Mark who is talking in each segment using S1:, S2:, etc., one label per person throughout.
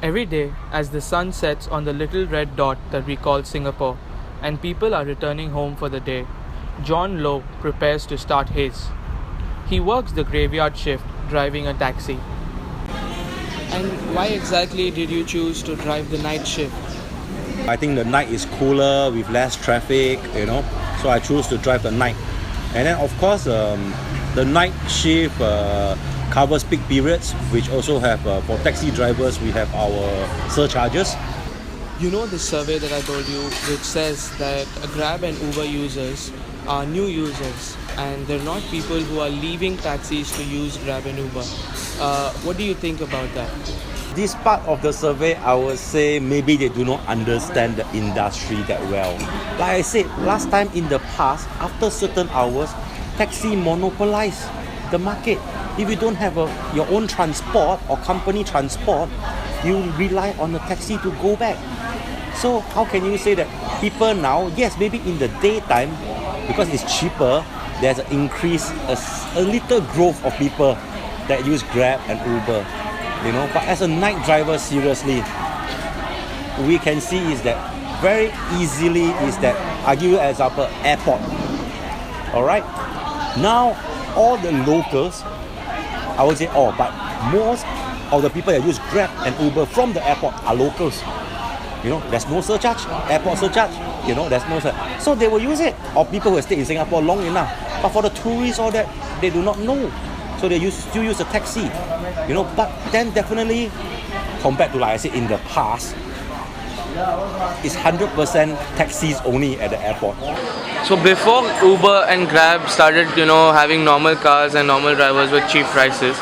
S1: Every day, as the sun sets on the little red dot that we call Singapore, and people are returning home for the day, John Lowe prepares to start his. He works the graveyard shift driving a taxi. And why exactly did you choose to drive the night shift?
S2: I think the night is cooler with less traffic, so I choose to drive the night. And then, of course, the night shift covers peak periods, which also have, for taxi drivers, we have our surcharges.
S1: You know the survey that I told you, which says that Grab and Uber users are new users and they're not people who are leaving taxis to use Grab and Uber. What do you think about that?
S2: This part of the survey, I would say maybe they do not understand the industry that well. Like I said, last time in the past, after certain hours, taxi monopolize the market. If you don't have your own transport or company transport, you rely on the taxi to go back. So how can you say that people now, yes, maybe in the daytime, because it's cheaper, there's an increase, a little growth of people that use Grab and Uber. But as a night driver, seriously, we can see is that very easily is that, I'll give you an example, airport. Alright? Now, all the locals, I would say all, but most of the people that use Grab and Uber from the airport are locals. There's no surcharge, airport surcharge, there's no surcharge. So they will use it, or people who have stayed in Singapore long enough. But for the tourists, all that, they do not know. So they still use a taxi, but then definitely, compared to, like I said, in the past, it's 100% taxis only at the airport.
S1: So before Uber and Grab started, having normal cars and normal drivers with cheap prices,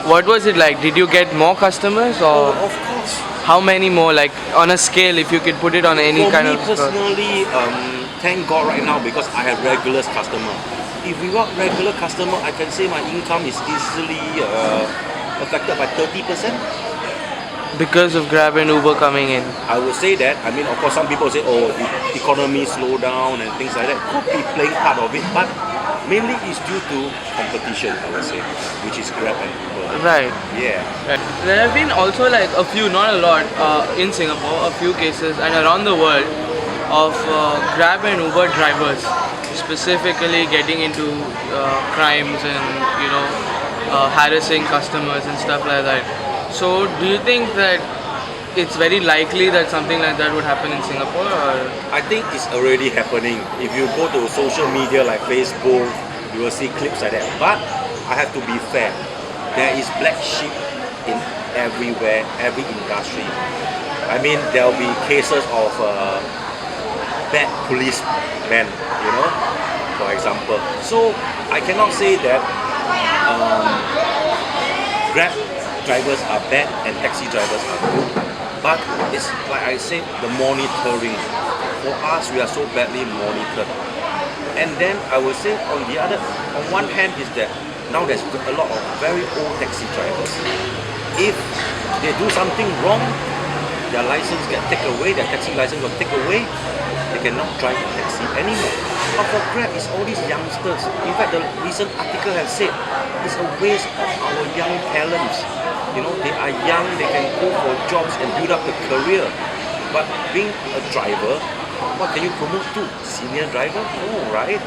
S1: what was it like? Did you get more customers or?
S2: Of course.
S1: How many more? Like on a scale, if you could put it on any kind of.
S2: For me personally, thank God right now because I have regular customer. If without regular customer, I can say my income is easily affected by 30%.
S1: Because of Grab and Uber coming in.
S2: I would say that. I mean, of course, some people say, the economy slow down and things like that. Could be playing part of it, but mainly it's due to competition, I would say, which is Grab and Uber.
S1: Right.
S2: Yeah.
S1: Right. There have been also like a few, not a lot, in Singapore, a few cases and around the world of Grab and Uber drivers specifically getting into crimes and harassing customers and stuff like that. So do you think that it's very likely that something like that would happen in Singapore? Or?
S2: I think it's already happening. If you go to social media like Facebook, you will see clips like that. But I have to be fair. There is black sheep in everywhere, every industry. I mean, there will be cases of bad policemen, for example. So I cannot say that Grab drivers are bad and taxi drivers are good. But it's like I said, the monitoring. For us, we are so badly monitored. And then I will say on one hand is that now there's a lot of very old taxi drivers. If they do something wrong, their license get taken away, their taxi license will take away, they cannot drive a taxi anymore. But for Grab, it's all these youngsters. In fact, the recent article has said it's a waste of our young talents. They are young, they can go for jobs and build up the career. But being a driver, what can you promote to? Senior driver? No, right?